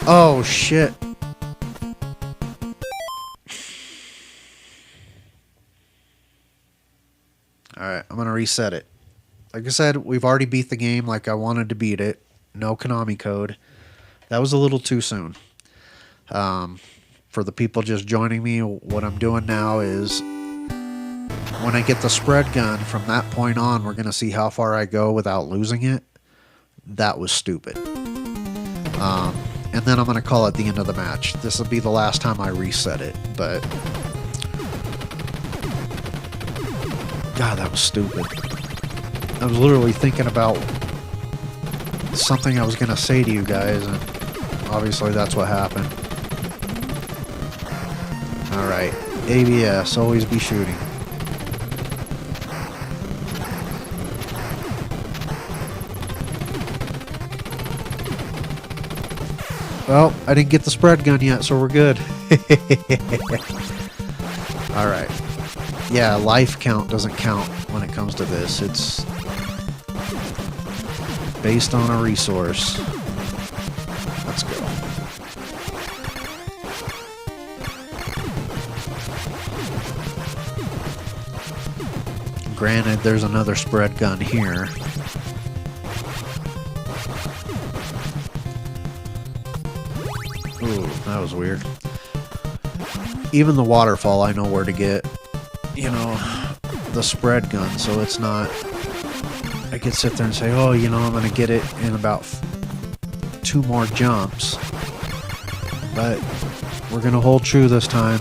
Oh, shit. Alright, I'm going to reset it. Like I said, we've already beat the game like I wanted to beat it. No Konami code. That was a little too soon. For the people just joining me, what I'm doing now is when I get the spread gun, from that point on, we're going to see how far I go without losing it. That was stupid. And then I'm going to call it the end of the match. This will be the last time I reset it, but... God, that was stupid. I was literally thinking about something I was going to say to you guys, and obviously that's what happened. Alright, ABS, always be shooting. Well, I didn't get the spread gun yet, so we're good. Alright. Yeah, life count doesn't count when it comes to this. It's based on a resource. Let's go. Granted, there's another spread gun here. Ooh, that was weird. Even the waterfall, I know where to get, you know, the spread gun, so it's not... I could sit there and say, oh, you know, I'm going to get it in about 2 more jumps. But we're going to hold true this time.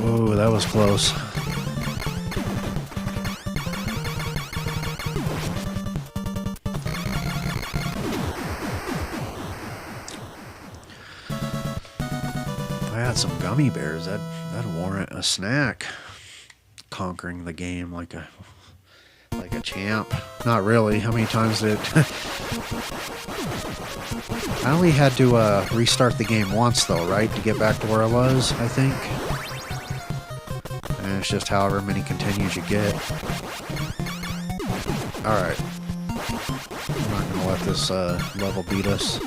Ooh, that was close. If I had some gummy bears, that'd warrant a snack. Conquering the game like a champ. Not really. How many times did I only had to restart the game once though, right? To get back to where I was, I think. And it's just however many continues you get. Alright. I'm not gonna let this level beat us.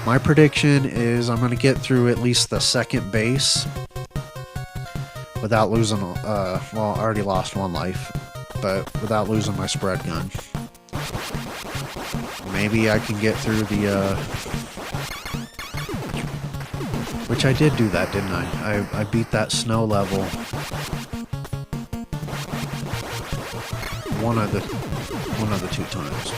My prediction is I'm gonna get through at least the second base without losing, well, I already lost one life, but without losing my spread gun. Maybe I can get through the, which I did do that, didn't I? I beat that snow level one of the 2 times.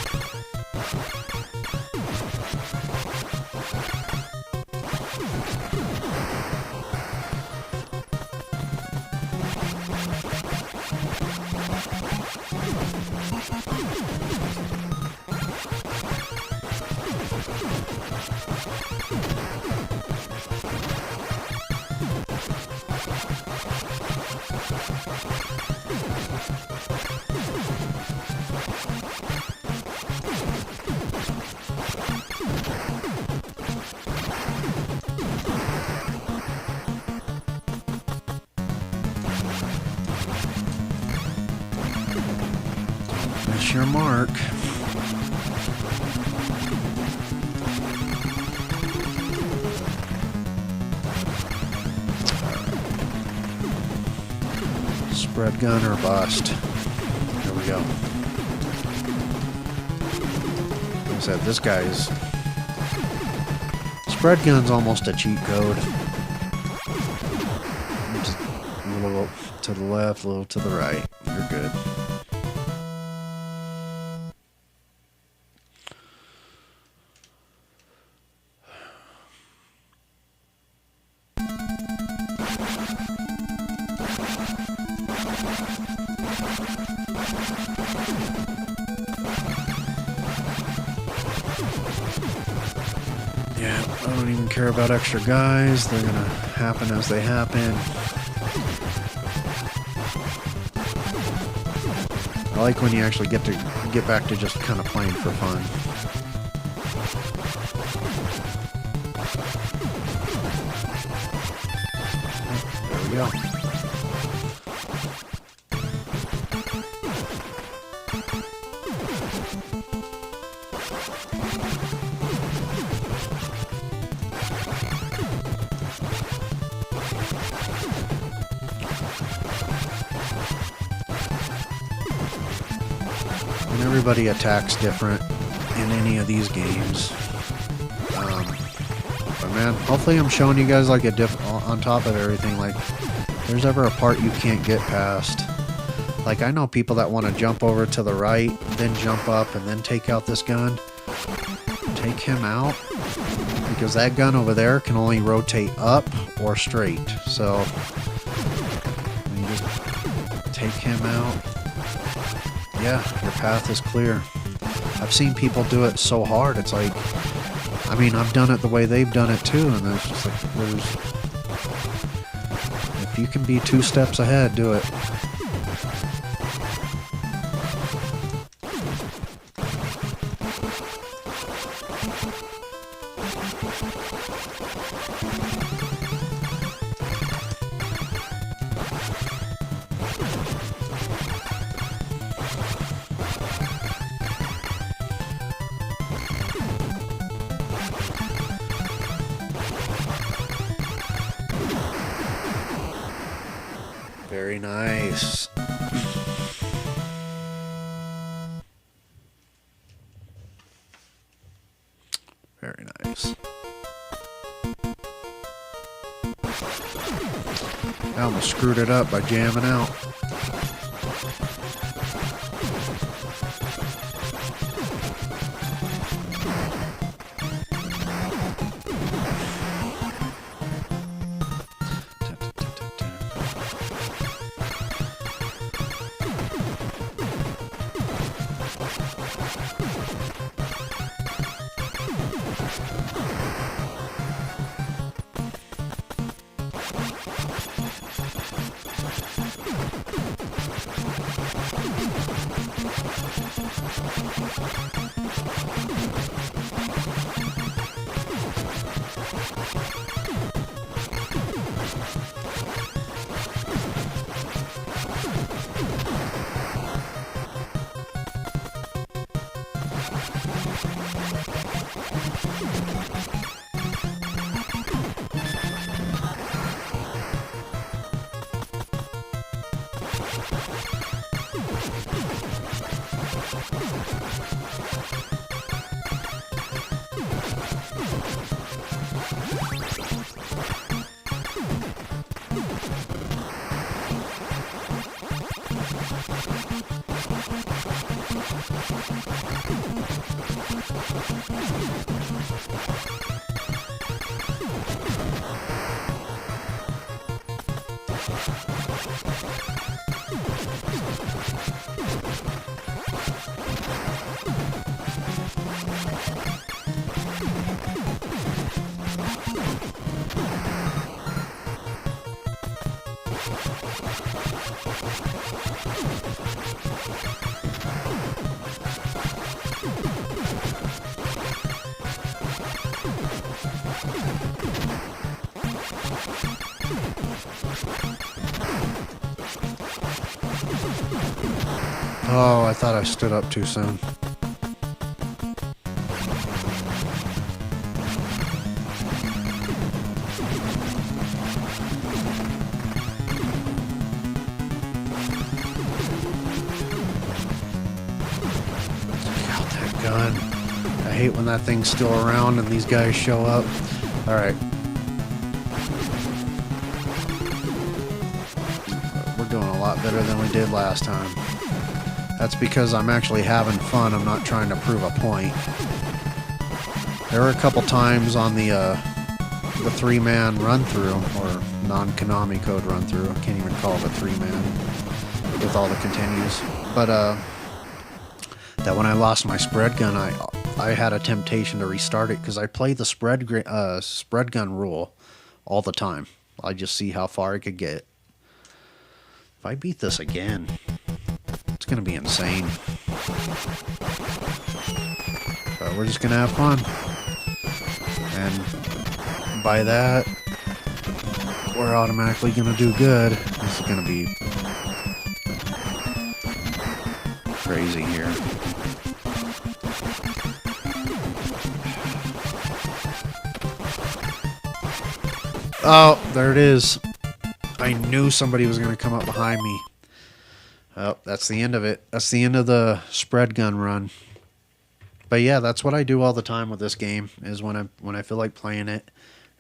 Miss your mark. Spread gun or bust. Here we go. Like I said, this guy's spread gun's almost a cheat code. Just a little to the left, a little to the right. You're good. Yeah, I don't even care about extra guys. They're gonna happen as they happen. I like when you actually get back to just kind of playing for fun. There we go. And everybody attacks different in any of these games. But man, hopefully I'm showing you guys like on top of everything, like if there's ever a part you can't get past. Like I know people that want to jump over to the right, then jump up and then take out this gun. Take him out, because that gun over there can only rotate up or straight. So you just take him out. Yeah, your path is clear. I've seen people do it so hard, it's like, I mean, I've done it the way they've done it too, and it's just like, if you can be 2 steps ahead, do it. Very nice. Very nice. I almost screwed it up by jamming out. Oh, I thought I stood up too soon. Take out that gun. I hate when that thing's still around and these guys show up. Alright. We're doing a lot better than we did last time. That's because I'm actually having fun. I'm not trying to prove a point. There were a couple times on the 3-man run-through, or non-Konami code run-through. I can't even call it a 3-man with all the continues. But that when I lost my spread gun, I had a temptation to restart it because I play the spread gun rule all the time. I just see how far I could get. If I beat this again, it's going to be insane. But we're just going to have fun. And by that, we're automatically going to do good. This is going to be crazy here. Oh, there it is. I knew somebody was going to come up behind me. Oh, that's the end of it. That's the end of the spread gun run. But yeah, that's what I do all the time with this game, is when I feel like playing it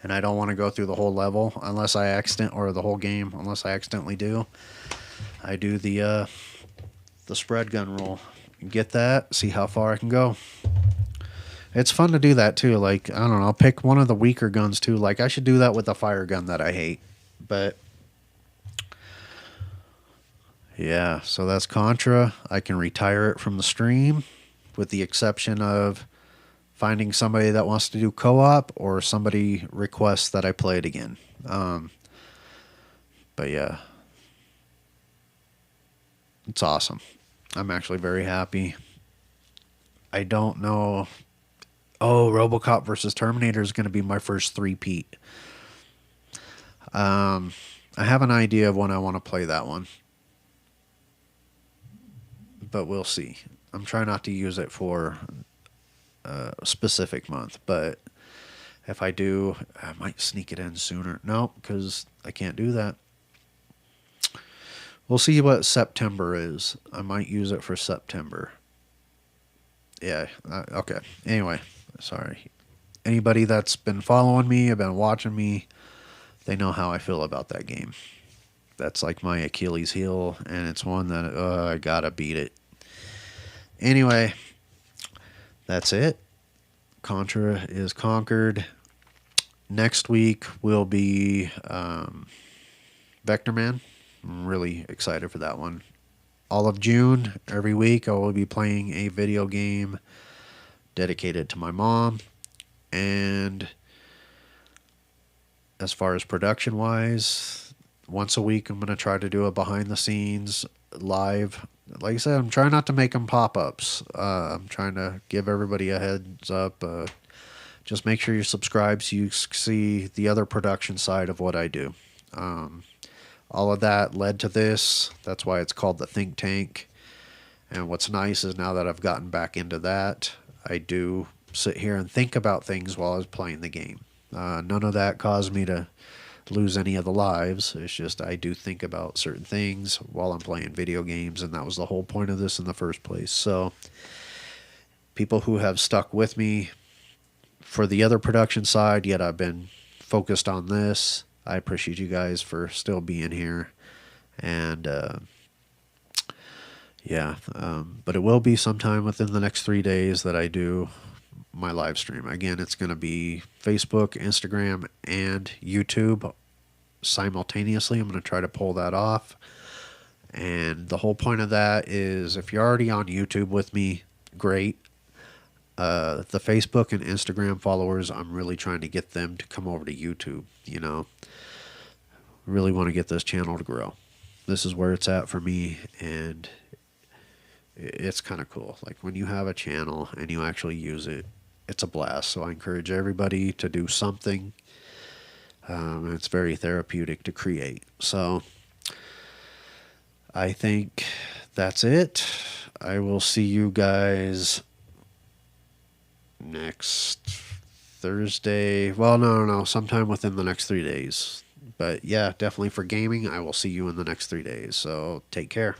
and I don't want to go through the whole level unless I or the whole game unless I accidentally do. I do the spread gun roll. Get that, see how far I can go. It's fun to do that too. Like, I don't know, pick one of the weaker guns too. Like, I should do that with the fire gun that I hate. But yeah, so that's Contra. I can retire it from the stream with the exception of finding somebody that wants to do co-op or somebody requests that I play it again. But yeah, it's awesome. I'm actually very happy. I don't know. Oh, RoboCop versus Terminator is going to be my first three-peat. I have an idea of when I want to play that one. But we'll see. I'm trying not to use it for a specific month. But if I do, I might sneak it in sooner. No, because I can't do that. We'll see what September is. I might use it for September. Yeah, okay. Anyway, sorry. Anybody that's been following me, have been watching me, they know how I feel about that game. That's like my Achilles heel, and it's one that I gotta beat it. Anyway, that's it. Contra is conquered. Next week will be Vector Man. I'm really excited for that one. All of June, every week, I will be playing a video game dedicated to my mom. And as far as production-wise, once a week, I'm going to try to do a behind the scenes live. Like I said, I'm trying not to make them pop-ups. I'm trying to give everybody a heads up. Just make sure you're subscribed so you see the other production side of what I do. All of that led to this. That's why it's called the Think Tank. And what's nice is now that I've gotten back into that, I do sit here and think about things while I was playing the game. None of that caused me to lose any of the lives. It's just I do think about certain things while I'm playing video games, and that was the whole point of this in the first place. So people who have stuck with me for the other production side, yet I've been focused on this, I appreciate you guys for still being here. And but it will be sometime within the next 3 days that I do my live stream. Again, it's going to be Facebook, Instagram, and YouTube simultaneously. I'm going to try to pull that off. And the whole point of that is if you're already on YouTube with me, great. The Facebook and Instagram followers, I'm really trying to get them to come over to YouTube. Really want to get this channel to grow. This is where it's at for me, and it's kind of cool. Like when you have a channel and you actually use it, it's a blast. So I encourage everybody to do something. It's very therapeutic to create. So I think that's it. I will see you guys next Thursday. Well, no. Sometime within the next 3 days. But yeah, definitely for gaming, I will see you in the next 3 days. So take care.